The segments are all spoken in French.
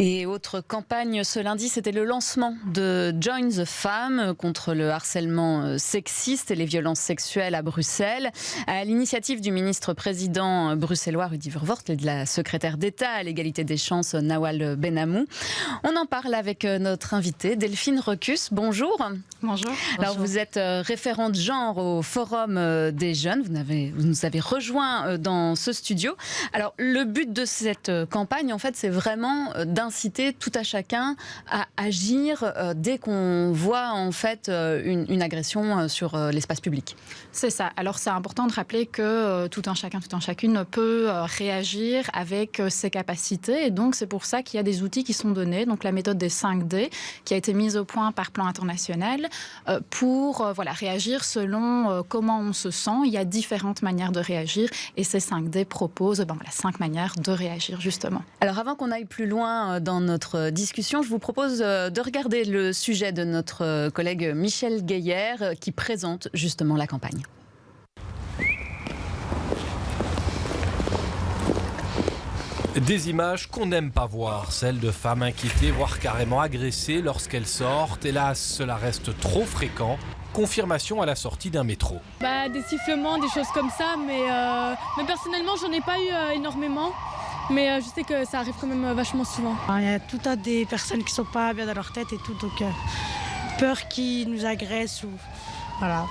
Et autre campagne ce lundi, c'était le lancement de Join the Femme contre le harcèlement sexiste et les violences sexuelles à Bruxelles. À l'initiative du ministre-président bruxellois Rudy Verwoerd et de la secrétaire d'État à l'égalité des chances Nawal Ben-Amou. On en parle avec notre invitée Delphine Recus. Bonjour. Bonjour. Alors vous êtes référente genre au Forum des jeunes. Vous nous avez rejoint dans ce studio. Alors le but de cette campagne, en fait, c'est vraiment d'inciter tout à chacun à agir dès qu'on voit en fait une agression sur l'espace public. C'est ça. Alors c'est important de rappeler que tout un chacun, toute un chacune peut réagir avec ses capacités, et donc c'est pour ça qu'il y a des outils qui sont donnés. Donc la méthode des 5D qui a été mise au point par Plan International pour réagir selon comment on se sent. Il y a différentes manières de réagir et ces 5D proposent 5 manières de réagir justement. Alors avant qu'on aille plus loin dans notre discussion, je vous propose de regarder le sujet de notre collègue Michel Gaillère qui présente justement la campagne. Des images qu'on n'aime pas voir, celles de femmes inquiétées, voire carrément agressées lorsqu'elles sortent. Hélas, cela reste trop fréquent. Confirmation à la sortie d'un métro. Des sifflements, des choses comme ça, mais personnellement, j'en ai pas eu énormément. Mais je sais que ça arrive quand même vachement souvent. Il y a tout un des personnes qui sont pas bien dans leur tête et tout, donc peur qu'ils nous agressent ou voilà.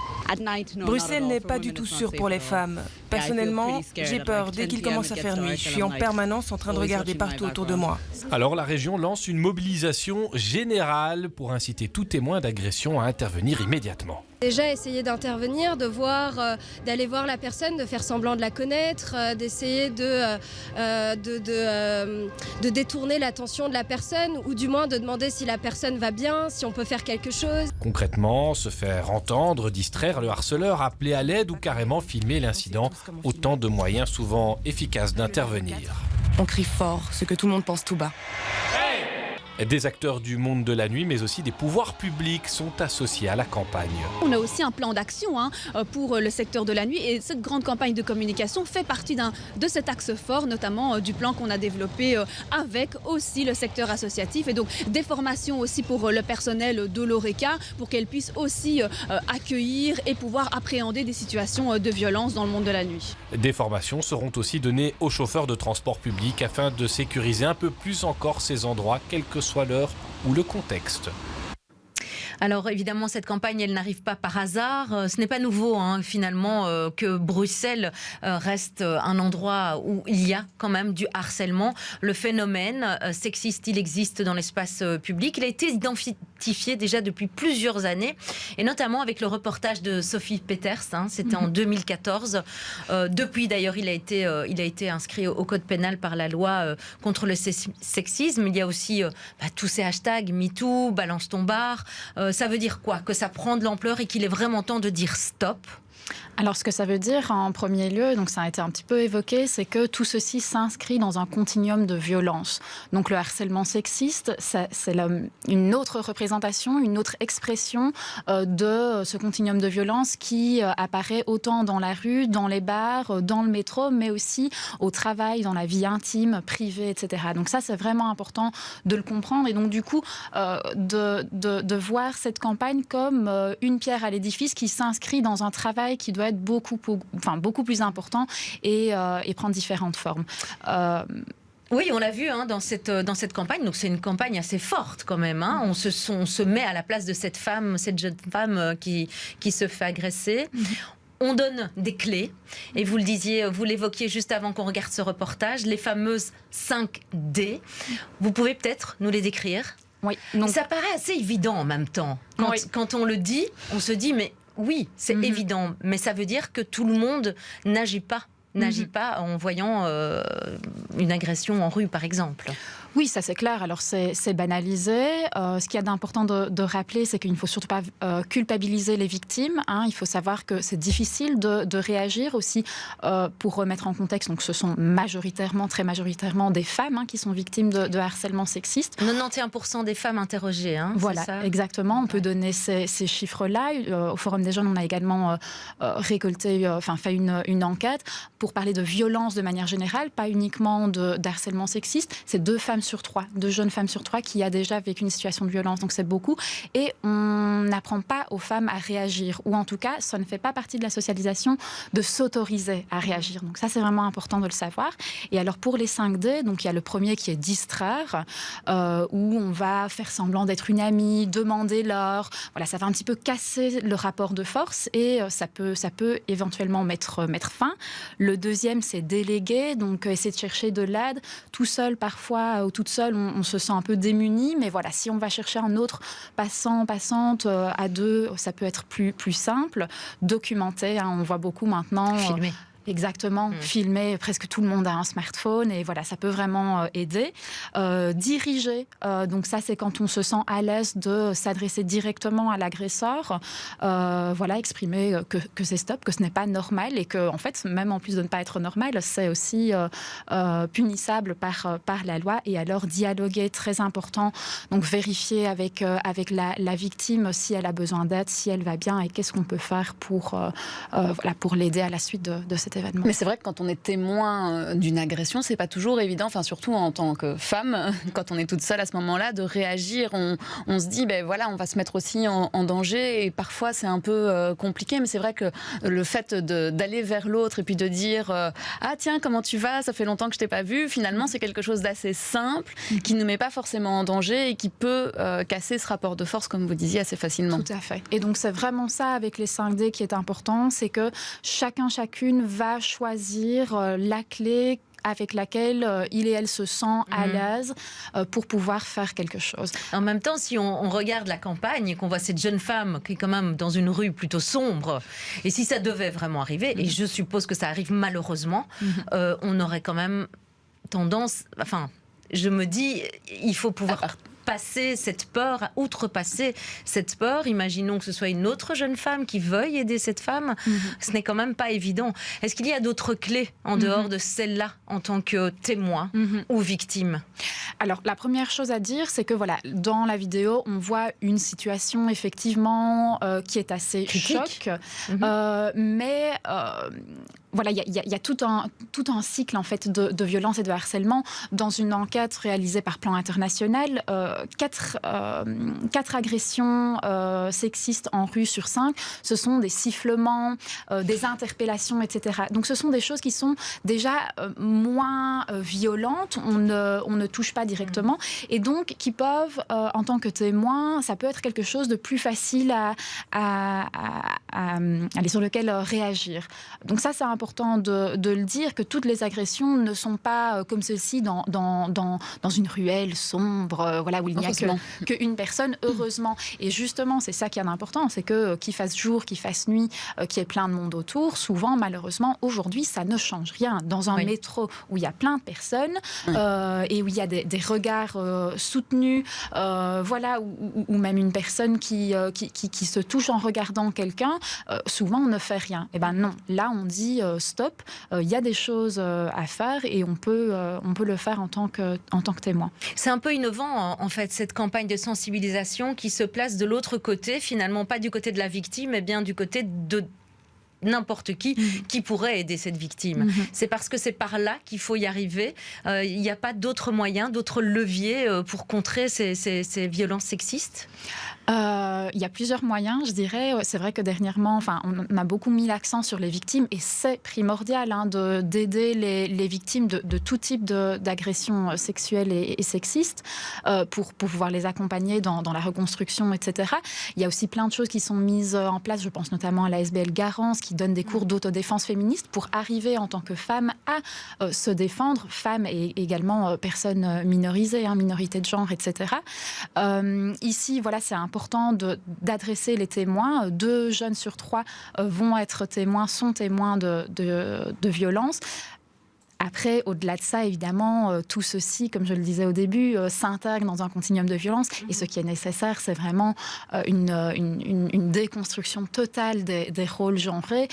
Bruxelles n'est pas du tout sûre pour les femmes. Personnellement, j'ai peur dès qu'il commence à faire nuit. Je suis en permanence en train de regarder partout autour de moi. Alors la région lance une mobilisation générale pour inciter tout témoin d'agression à intervenir immédiatement. Déjà essayer d'intervenir, d'aller voir la personne, de faire semblant de la connaître, d'essayer de détourner l'attention de la personne ou du moins de demander si la personne va bien, si on peut faire quelque chose. Concrètement, se faire entendre, distraire le harceleur, appeler à l'aide ou carrément filmer l'incident. Autant de moyens souvent efficaces d'intervenir. On crie fort, ce que tout le monde pense tout bas. Des acteurs du monde de la nuit, mais aussi des pouvoirs publics sont associés à la campagne. On a aussi un plan d'action pour le secteur de la nuit et cette grande campagne de communication fait partie de cet axe fort, notamment du plan qu'on a développé avec aussi le secteur associatif et donc des formations aussi pour le personnel de l'ORECA pour qu'elle puisse aussi accueillir et pouvoir appréhender des situations de violence dans le monde de la nuit. Des formations seront aussi données aux chauffeurs de transport public afin de sécuriser un peu plus encore ces endroits, quel que soit l'heure ou le contexte. Alors évidemment, cette campagne, elle n'arrive pas par hasard. Ce n'est pas nouveau finalement que Bruxelles reste un endroit où il y a quand même du harcèlement. Le phénomène sexiste, il existe dans l'espace public. Il a été identifié déjà depuis plusieurs années et notamment avec le reportage de Sophie Peters. C'était en 2014. Depuis d'ailleurs, il a été inscrit au code pénal par la loi contre le sexisme. Il y a aussi tous ces hashtags MeToo, Balance ton bar. Ça veut dire quoi? Que ça prend de l'ampleur et qu'il est vraiment temps de dire stop? Alors ce que ça veut dire en premier lieu, donc ça a été un petit peu évoqué, c'est que tout ceci s'inscrit dans un continuum de violence. Donc le harcèlement sexiste, c'est une autre représentation, une autre expression de ce continuum de violence qui apparaît autant dans la rue, dans les bars, dans le métro, mais aussi au travail, dans la vie intime, privée, etc. Donc ça, c'est vraiment important de le comprendre et donc du coup de voir cette campagne comme une pierre à l'édifice qui s'inscrit dans un travail qui doit être beaucoup plus important et prendre différentes formes. Oui, on l'a vu dans cette campagne. Donc c'est une campagne assez forte quand même. On se met à la place de cette jeune femme qui se fait agresser. On donne des clés. Et vous l'évoquiez juste avant qu'on regarde ce reportage, les fameuses 5D. Vous pouvez peut-être nous les décrire? Oui. Donc, ça paraît assez évident en même temps. Quand on le dit, on se dit mais oui, c'est évident, mais ça veut dire que tout le monde n'agit pas en voyant une agression en rue, par exemple. Oui, ça c'est clair. Alors c'est banalisé. Ce qu'il y a d'important de rappeler, c'est qu'il ne faut surtout pas culpabiliser les victimes. Il faut savoir que c'est difficile de réagir aussi pour remettre en contexte. Donc ce sont très majoritairement des femmes qui sont victimes de harcèlement sexiste. 91% des femmes interrogées. Voilà, c'est ça exactement. On peut donner ces chiffres-là. Au Forum des jeunes, on a également fait une enquête pour parler de violence de manière générale, pas uniquement d'harcèlement sexiste. C'est 2 femmes femmes sur 3, 2 jeunes femmes sur 3 qui a déjà vécu une situation de violence, donc c'est beaucoup. Et on n'apprend pas aux femmes à réagir, ou en tout cas, ça ne fait pas partie de la socialisation de s'autoriser à réagir. Donc ça, c'est vraiment important de le savoir. Et alors pour les 5D, donc il y a le premier qui est distraire, où on va faire semblant d'être une amie, demander l'or. Voilà, ça va un petit peu casser le rapport de force et ça peut éventuellement mettre fin. Le deuxième, c'est déléguer, donc essayer de chercher de l'aide. Tout seul, parfois, ou toute seule, on se sent un peu démuni, mais voilà, si on va chercher un autre passante, à 2, ça peut être plus simple. Documenter, hein, on voit beaucoup maintenant. Filmer. Exactement, filmer, presque tout le monde a un smartphone et voilà, ça peut vraiment aider. Diriger, donc ça c'est quand on se sent à l'aise de s'adresser directement à l'agresseur, voilà, exprimer que c'est stop, que ce n'est pas normal et que en fait, même en plus de ne pas être normal, c'est aussi punissable par la loi. Et alors dialoguer, très important, donc vérifier avec la victime si elle a besoin d'aide, si elle va bien et qu'est-ce qu'on peut faire pour l'aider à la suite de cet événement. Mais c'est vrai que quand on est témoin d'une agression, c'est pas toujours évident, enfin surtout en tant que femme, quand on est toute seule à ce moment-là, de réagir. On se dit, ben voilà, on va se mettre aussi en danger et parfois c'est un peu compliqué. Mais c'est vrai que le fait d'aller vers l'autre et puis de dire, ah tiens, comment tu vas ? Ça fait longtemps que je t'ai pas vu. Finalement, c'est quelque chose d'assez simple qui ne met pas forcément en danger et qui peut casser ce rapport de force, comme vous disiez, assez facilement. Tout à fait. Et donc c'est vraiment ça avec les 5D qui est important, c'est que chacune va choisir la clé avec laquelle il et elle se sent à l'aise pour pouvoir faire quelque chose. En même temps, si on regarde la campagne et qu'on voit cette jeune femme qui est quand même dans une rue plutôt sombre, et si ça devait vraiment arriver, et je suppose que ça arrive malheureusement, on aurait quand même tendance... Enfin, je me dis, il faut pouvoir... passer cette peur, outrepasser cette peur. Imaginons que ce soit une autre jeune femme qui veuille aider cette femme. Ce n'est quand même pas évident. Est-ce qu'il y a d'autres clés en dehors de celle-là en tant que témoin ou victime ? Alors, la première chose à dire, c'est que voilà, dans la vidéo, on voit une situation effectivement qui est assez choc, mais voilà, il y a tout un cycle en fait de violence et de harcèlement. Dans une enquête réalisée par Plan International, 4 agressions sexistes en rue sur 5, ce sont des sifflements, des interpellations, etc. Donc ce sont des choses qui sont déjà moins violentes, on ne touche pas directement, et donc qui peuvent, en tant que témoin, ça peut être quelque chose de plus facile sur lequel réagir. Donc ça, c'est important de le dire, que toutes les agressions ne sont pas comme ceci dans une ruelle sombre, voilà, où il n'y a qu'une personne, heureusement. Et justement, c'est ça qui est important, c'est que qu'il fasse jour, qu'il fasse nuit, qu'il y ait plein de monde autour, souvent, malheureusement, aujourd'hui, ça ne change rien. Dans un métro où il y a plein de personnes et où il y a des regards soutenus, voilà, ou même une personne qui se touche en regardant quelqu'un, souvent on ne fait rien. Eh ben non, là on dit stop, il y a des choses à faire et on peut le faire en tant que témoin. C'est un peu innovant en fait cette campagne de sensibilisation qui se place de l'autre côté, finalement pas du côté de la victime, mais bien du côté de n'importe qui pourrait aider cette victime. C'est parce que c'est par là qu'il faut y arriver. Il n'y a pas d'autres moyens, d'autres leviers pour contrer ces violences sexistes ? Il y a plusieurs moyens, je dirais. C'est vrai que dernièrement, on a beaucoup mis l'accent sur les victimes et c'est primordial d'aider les victimes de tout type d'agressions sexuelles et sexistes pour pouvoir les accompagner dans la reconstruction, etc. Il y a aussi plein de choses qui sont mises en place. Je pense notamment à la SBL Garance qui donne des cours d'autodéfense féministe pour arriver en tant que femme à se défendre, femmes et également personnes minorisées, minorités de genre, etc. Ici, voilà, c'est important d'adresser les témoins. 2 jeunes sur 3 sont témoins de violences. Après, au-delà de ça, évidemment, tout ceci, comme je le disais au début, s'intègre dans un continuum de violence. Et ce qui est nécessaire, c'est vraiment une déconstruction totale des rôles genrés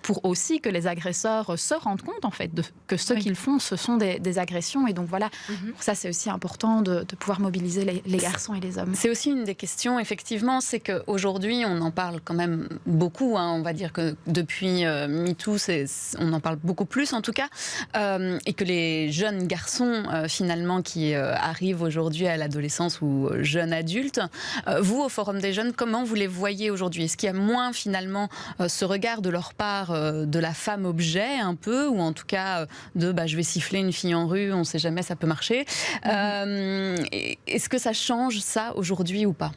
pour aussi que les agresseurs se rendent compte, en fait, que ce qu'ils font, ce sont des agressions. Et donc, voilà, pour ça, c'est aussi important de pouvoir mobiliser les garçons et les hommes. C'est aussi une des questions, effectivement, c'est qu'aujourd'hui, on en parle quand même beaucoup. On va dire que depuis MeToo, on en parle beaucoup plus, en tout cas. que les jeunes garçons finalement qui arrivent aujourd'hui à l'adolescence ou jeunes adultes, vous au Forum des jeunes, comment vous les voyez aujourd'hui? Est-ce qu'il y a moins finalement ce regard de leur part de la femme objet un peu, ou en tout cas de je vais siffler une fille en rue, on ne sait jamais, ça peut marcher. Est-ce que ça change ça aujourd'hui ou pas?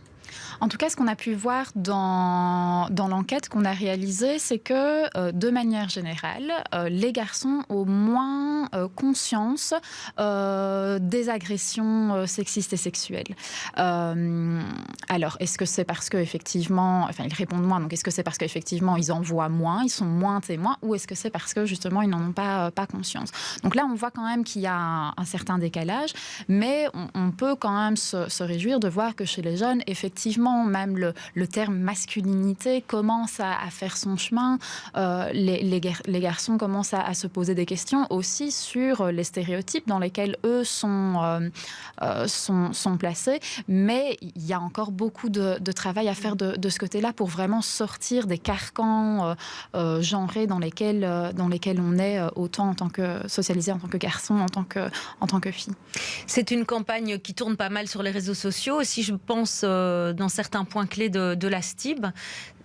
En tout cas, ce qu'on a pu voir dans l'enquête qu'on a réalisée, c'est que, de manière générale, les garçons ont moins conscience des agressions sexistes et sexuelles. Alors, est-ce que c'est parce qu'effectivement, ils répondent moins, donc est-ce que c'est parce qu'effectivement, ils en voient moins, ils sont moins témoins, ou est-ce que c'est parce que, justement, ils n'en ont pas conscience? Donc là, on voit quand même qu'il y a un certain décalage, mais on peut quand même se réjouir de voir que chez les jeunes, effectivement, même le terme masculinité commence à faire son chemin. Les garçons commencent à se poser des questions aussi sur les stéréotypes dans lesquels eux sont placés. Mais il y a encore beaucoup de travail à faire de ce côté-là pour vraiment sortir des carcans genrés dans lesquels on est autant en tant que socialisé, en tant que garçon, en tant que fille. C'est une campagne qui tourne pas mal sur les réseaux sociaux. Si je pense dans certains points clés de la STIB,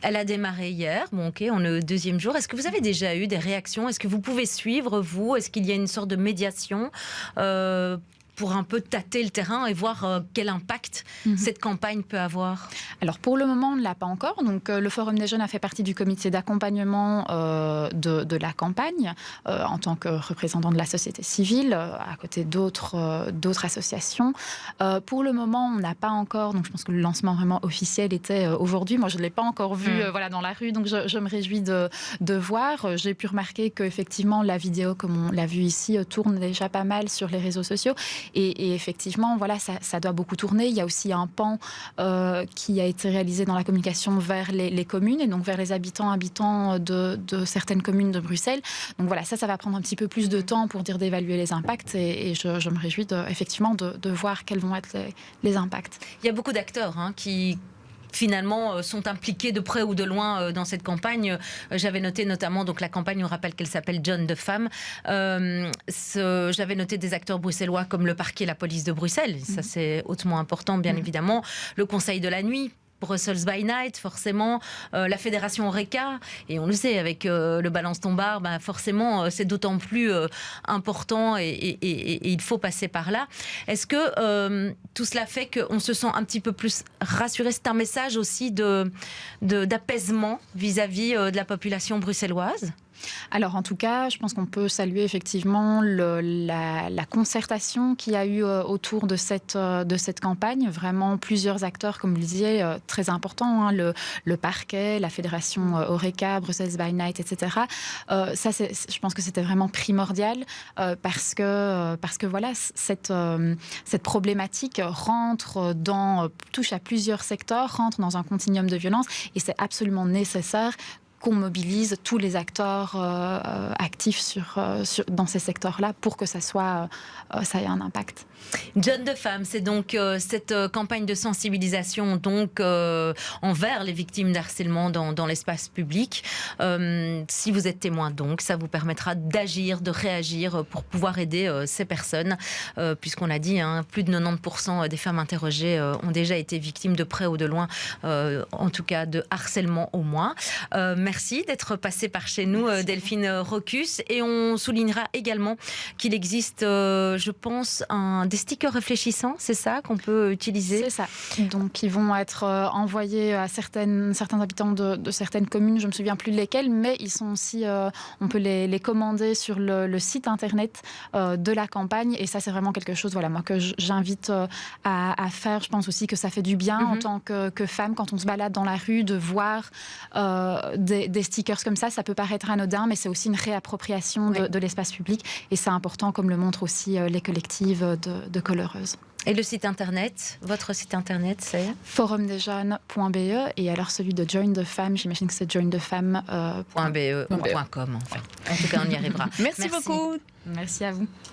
elle a démarré hier. Bon, ok, on est au 2e jour. Est-ce que vous avez déjà eu des réactions? Est-ce que vous pouvez suivre, vous? Est-ce qu'il y a une sorte de médiation pour un peu tâter le terrain et voir quel impact cette campagne peut avoir? Alors pour le moment, on ne l'a pas encore. Donc le Forum des jeunes a fait partie du comité d'accompagnement de la campagne en tant que représentant de la société civile, à côté d'autres associations. Pour le moment, on n'a pas encore, donc je pense que le lancement vraiment officiel était aujourd'hui. Moi, je ne l'ai pas encore vu dans la rue, donc je me réjouis de voir. J'ai pu remarquer qu'effectivement, la vidéo, comme on l'a vu ici, tourne déjà pas mal sur les réseaux sociaux. Et effectivement, voilà, ça doit beaucoup tourner. Il y a aussi un pan qui a été réalisé dans la communication vers les communes et donc vers les habitants de certaines communes de Bruxelles. Donc voilà, ça va prendre un petit peu plus de temps pour dire d'évaluer les impacts et je me réjouis effectivement de voir quels vont être les impacts. Il y a beaucoup d'acteurs qui finalement sont impliqués de près ou de loin dans cette campagne. J'avais noté notamment, donc la campagne, on rappelle qu'elle s'appelle John de Femmes. J'avais noté des acteurs bruxellois comme le parquet, la police de Bruxelles. Ça, c'est hautement important, bien évidemment. Le Conseil de la nuit, Brussels by Night, forcément, la fédération Oreca, et on le sait, avec le Balance ton bar, forcément, c'est d'autant plus important et il faut passer par là. Est-ce que tout cela fait qu'on se sent un petit peu plus rassuré? C'est un message aussi d'apaisement vis-à-vis de la population bruxelloise? Alors en tout cas, je pense qu'on peut saluer effectivement la concertation qu'il y a eu autour de cette campagne. Vraiment plusieurs acteurs, comme vous le disiez, très importants, le parquet, la fédération Oreca, Brussels by Night, etc. Je pense que c'était vraiment primordial parce que voilà, cette problématique touche à plusieurs secteurs, rentre dans un continuum de violence et c'est absolument nécessaire qu'on mobilise tous les acteurs actifs dans ces secteurs-là pour que ça ait un impact. John de Femmes, c'est donc cette campagne de sensibilisation envers les victimes d'harcèlement dans l'espace public. Si vous êtes témoin, donc, ça vous permettra d'agir, de réagir pour pouvoir aider ces personnes, puisqu'on l'a dit, plus de 90% des femmes interrogées ont déjà été victimes de près ou de loin, en tout cas de harcèlement au moins. Merci d'être passée par chez nous, Delphine Rocus. Et on soulignera également qu'il existe, je pense, des stickers réfléchissants, c'est ça qu'on peut utiliser? C'est ça. Donc, ils vont être envoyés à certains habitants de certaines communes, je ne me souviens plus lesquelles, mais ils sont aussi, on peut les commander sur le site internet de la campagne. Et ça, c'est vraiment quelque chose, voilà, moi, que j'invite à faire. Je pense aussi que ça fait du bien en tant que femme, quand on se balade dans la rue, de voir des stickers comme ça. Ça peut paraître anodin, mais c'est aussi une réappropriation de l'espace public. Et c'est important, comme le montrent aussi les collectives de Colheureuse. Et le site internet, votre site internet, c'est forumdesjeunes.be et alors celui de Join de Femmes, j'imagine que c'est joindefemmes.be.com en fait. En tout cas, on y arrivera. Merci beaucoup. Merci à vous.